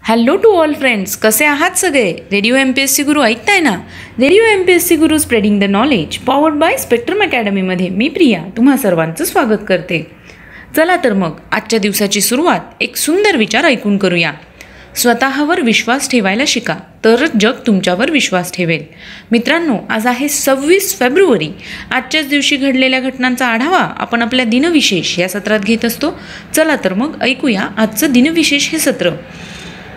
Hello to all friends, कसे आहात सगळे? रेडिओ MPSC गुरु ऐकताय ना? Radio MPSC Guru spreading the knowledge powered by Spectrum अकॅडमीमध्ये मी प्रिया तुम्हा सर्वांचं स्वागत करते. चला तर मग आजच्या दिवसाची सुरुवात एक सुंदर विचार ऐकून करूया. स्वतःवर विश्वास ठेवायला शिका, तरच जग तुमच्यावर विश्वास ठेवेल. मित्रांनो, आज आहे 26 फेब्रुवारी. आजच्याच दिवशी घडलेल्या घटनांचा आढावा आपण आपल्या दिनविशेष या सत्रात घेत असतो. चला तर मग ऐकूया आजचं दिनविशेष हे सत्र.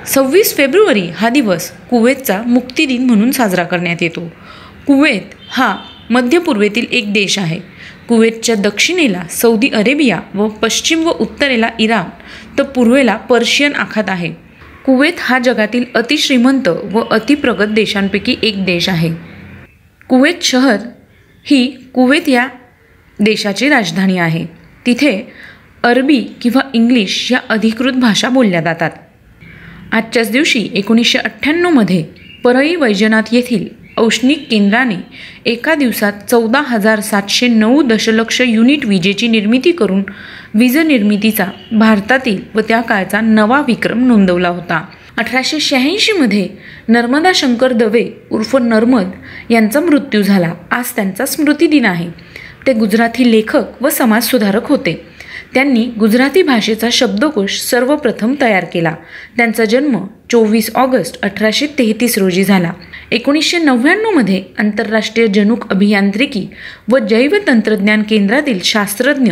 26 फेब्रुवारी हा दिवस कुवेतचा मुक्ती दिन म्हणून साजरा करण्यात येतो. कुवेत हा मध्य पूर्वेतील एक देश आहे. कुवेतच्या दक्षिणेला सौदी अरेबिया व पश्चिम व उत्तरेला इराण तर पूर्वेला पर्शियन आखात आहे. कुवेत हा जगातील अतिश्रीमंत व अतिप्रगत देशांपैकी एक देश आहे. कुवेत शहर ही कुवेत या देशाची राजधानी आहे. तिथे अरबी किंवा इंग्लिश या अधिकृत भाषा बोलल्या जातात. आजच्याच दिवशी 1998मध्ये परळी वैजनाथ येथील औष्णिक केंद्राने एका दिवसात 14,709 दशलक्ष युनिट विजेची निर्मिती करून वीज निर्मितीचा भारतातील व त्या काळचा नवा विक्रम नोंदवला होता. 1886मध्ये नर्मदा शंकर दवे उर्फ नर्मद यांचा मृत्यू झाला. आज त्यांचा स्मृतिदिन आहे. ते गुजराती लेखक व समाजसुधारक होते. त्यांनी गुजराती भाषेचा शब्दकोश सर्वप्रथम तयार केला. त्यांचा जन्म 24 ऑगस्ट 1833 रोजी झाला. 1999मध्ये आंतरराष्ट्रीय जनुक अभियांत्रिकी व जैवतंत्रज्ञान केंद्रातील शास्त्रज्ञ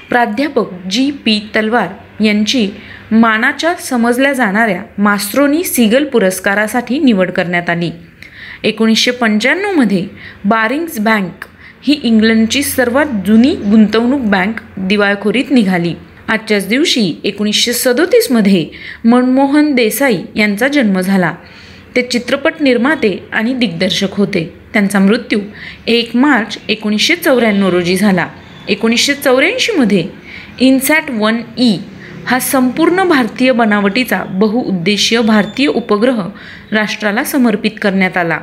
प्राध्यापक G.P. तलवार यांची मानाच्या समजल्या जाणाऱ्या मास्ट्रोनी सीगल पुरस्कारासाठी निवड करण्यात आली. 1995मध्ये बारिंग्स बँक ही इंग्लंडची सर्वात जुनी गुंतवणूक बँक दिवाळखोरीत निघाली. आजच्याच दिवशी 1937मध्ये मनमोहन देसाई यांचा जन्म झाला. ते चित्रपट निर्माते आणि दिग्दर्शक होते. त्यांचा मृत्यू 1 मार्च 1994 रोजी झाला. 1984मध्ये INSAT-1E हा संपूर्ण भारतीय बनावटीचा बहुउद्देशीय भारतीय उपग्रह राष्ट्राला समर्पित करण्यात आला.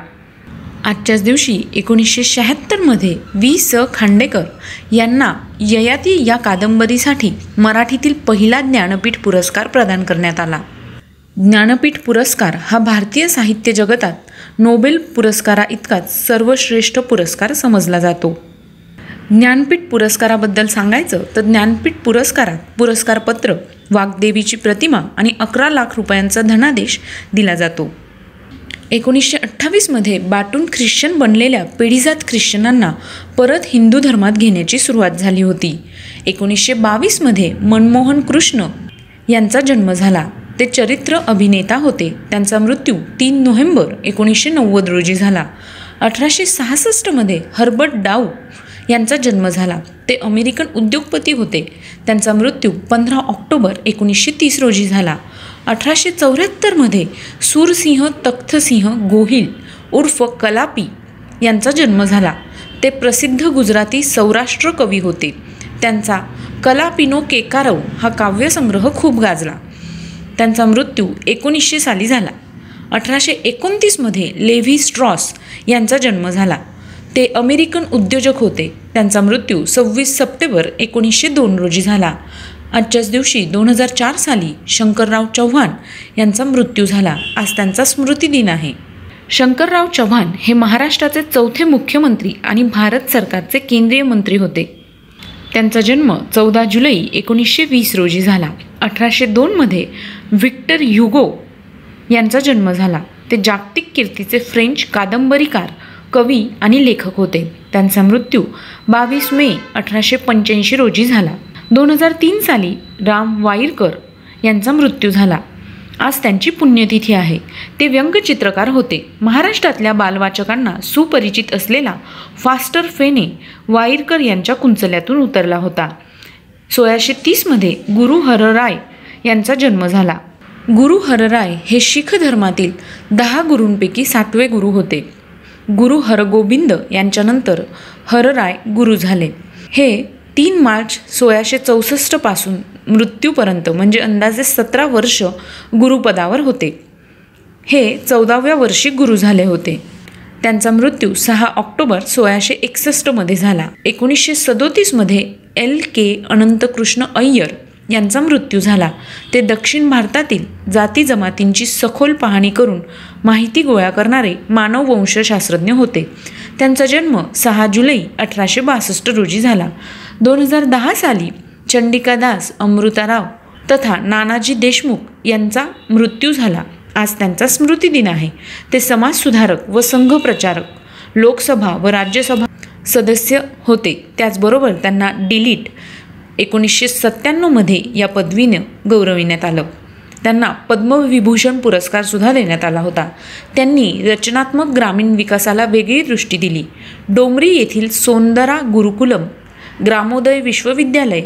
आजच्याच दिवशी 1976मध्ये V.स. खांडेकर यांना ययाती या कादंबरीसाठी मराठीतील पहिला ज्ञानपीठ पुरस्कार प्रदान करण्यात आला. ज्ञानपीठ पुरस्कार हा भारतीय साहित्य जगतात नोबेल पुरस्कारा इतकाच सर्वश्रेष्ठ पुरस्कार समजला जातो. ज्ञानपीठ पुरस्काराबद्दल सांगायचं तर ज्ञानपीठ पुरस्कारात पुरस्कारपत्र, वाग्देवीची प्रतिमा आणि 11 लाख रुपयांचा धनादेश दिला जातो. 1928मध्ये बाटून ख्रिश्चन बनलेल्या पिढीजात ख्रिश्चनांना परत हिंदू धर्मात घेण्याची सुरुवात झाली होती. 1922मध्ये मनमोहन कृष्ण यांचा जन्म झाला. ते चरित्र अभिनेता होते. त्यांचा मृत्यू 3 नोव्हेंबर 1990 रोजी झाला. 1866मध्ये हर्बर्ट डाऊ यांचा जन्म झाला. ते अमेरिकन उद्योगपती होते. त्यांचा मृत्यू 15 ऑक्टोबर 1930 रोजी झाला. 1874मध्ये सूरसिंह तख्तसिंह गोहिल उर्फ कलापी यांचा जन्म झाला. ते प्रसिद्ध गुजराती सौराष्ट्र कवी होते. त्यांचा कलापिनो केकारव हा काव्यसंग्रह खूप गाजला. त्यांचा मृत्यू 1900 साली झाला. 1829मध्ये लेव्ही स्ट्रॉस यांचा जन्म झाला. ते अमेरिकन उद्योजक होते. त्यांचा मृत्यू 26 सप्टेंबर 1902 रोजी झाला. आजच्याच दिवशी 2004 साली शंकरराव चव्हाण यांचा मृत्यू झाला. आज त्यांचा स्मृतिदिन आहे. शंकरराव चव्हाण हे महाराष्ट्राचे 4थे मुख्यमंत्री आणि भारत सरकारचे केंद्रीय मंत्री होते. त्यांचा जन्म 14 जुलै 1920 रोजी झाला. 1802मध्ये व्हिक्टर ह्युगो यांचा जन्म झाला. ते जागतिक कीर्तीचे फ्रेंच कादंबरीकार, कवी आणि लेखक होते. त्यांचा मृत्यू 22 मे 1885 रोजी झाला. 2003 साली राम वाईरकर यांचा मृत्यू झाला. आज त्यांची पुण्यतिथी आहे. ते व्यंगचित्रकार होते. महाराष्ट्रातल्या बालवाचकांना सुपरिचित असलेला फास्टर फेणे वाईरकर यांच्या कुंचल्यातून उतरला होता. 1630मध्ये गुरु हरराय यांचा जन्म झाला. गुरु हरराय हे शीख धर्मातील 10 गुरूंपैकी 7वे गुरु होते. गुरु हरगोबिंद यांच्यानंतर हरराय गुरु झाले. हे 3 मार्च 1664 पासून मृत्यूपर्यंत म्हणजे अंदाजे 17 वर्ष गुरुपदावर होते. हे 14व्या वर्षी गुरु झाले होते. त्यांचा मृत्यू 6 ऑक्टोबर 1661मध्ये झाला. 1937मध्ये L.K. अनंतकृष्ण अय्यर यांचा मृत्यू झाला. ते दक्षिण भारतातील जाती जमातींची सखोल पाहणी करून माहिती गोळा करणारे मानववंशशास्त्रज्ञ होते. त्यांचा जन्म 6 जुलै 1862 रोजी झाला. 2010 साली चंडिका दास, अमृता राव तथा नानाजी देशमुख यांचा मृत्यू झाला. आज त्यांचा स्मृतिदिन आहे. ते समाजसुधारक व संघप्रचारक, लोकसभा व राज्यसभा सदस्य होते. त्याचबरोबर त्यांना डिलीट 1997 या पदवीनं गौरविण्यात आलं. त्यांना पद्मविभूषण पुरस्कारसुद्धा देण्यात आला होता. त्यांनी रचनात्मक ग्रामीण विकासाला वेगळी दृष्टी दिली. डोंगरी येथील सोंदरा गुरुकुलम, ग्रामोदय विश्वविद्यालय,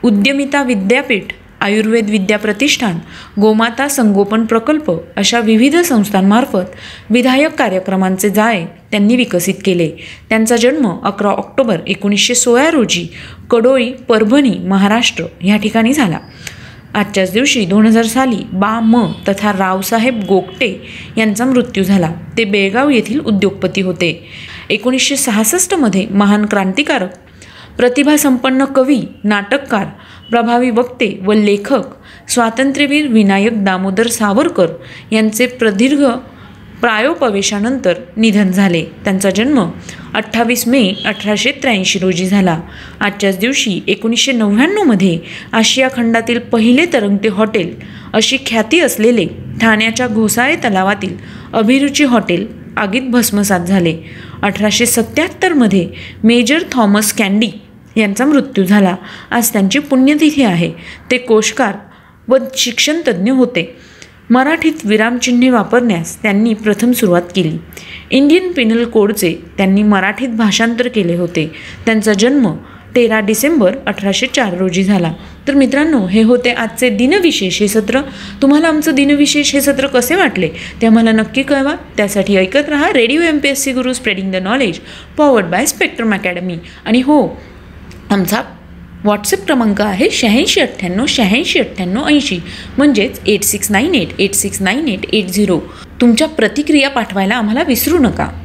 उद्यमिता विद्यापीठ, आयुर्वेद विद्या प्रतिष्ठान, गोमाता संगोपन प्रकल्प अशा विविध संस्थांमार्फत विधायक कार्यक्रमांचे जाळे त्यांनी विकसित केले. त्यांचा जन्म 11 ऑक्टोबर 1916 रोजी कडोळी, परभणी, महाराष्ट्र या ठिकाणी झाला. आजच्याच दिवशी 2000 साली बा.म. तथा रावसाहेब गोगटे यांचा मृत्यू झाला. ते बेळगाव येथील उद्योगपती होते. 1966 महान क्रांतिकारक, प्रतिभासंपन्न कवी, नाटककार, प्रभावी वक्ते व लेखक, स्वातंत्र्यवीर विनायक दामोदर सावरकर यांचे प्रदीर्घ प्रायोपवेशानंतर निधन झाले. त्यांचा जन्म 28 मे 1883 रोजी झाला. आजच्याच दिवशी 1999 आशिया खंडातील पहिले तरंगते हॉटेल अशी ख्याती असलेले ठाण्याच्या घोसाळे तलावातील अभिरुची हॉटेल आगीत भस्मसात झाले. 1877 मेजर थॉमस कॅन्डी यांचा मृत्यू झाला. आज त्यांची पुण्यतिथी आहे. ते कोशकार व शिक्षणतज्ज्ञ होते. मराठीत विरामचिन्हे वापरण्यास त्यांनी प्रथम सुरुवात केली. इंडियन पिनल कोडचे त्यांनी मराठीत भाषांतर केले होते. त्यांचा जन्म 13 डिसेंबर 1804 रोजी झाला. तर मित्रांनो, हे होते आजचे दिनविशेष हे सत्र. तुम्हाला आमचं दिनविशेष हे सत्र कसे वाटले ते आम्हाला नक्की कळवा. त्यासाठी ऐकत रहा radio MPSC Guru, spreading the knowledge, powered by spectrum academy. आणि हो, आमचा व्हॉट्सअप क्रमांक आहे 8698 म्हणजेच 8698 869880. तुमच्या प्रतिक्रिया पाठवायला आम्हाला विसरू नका.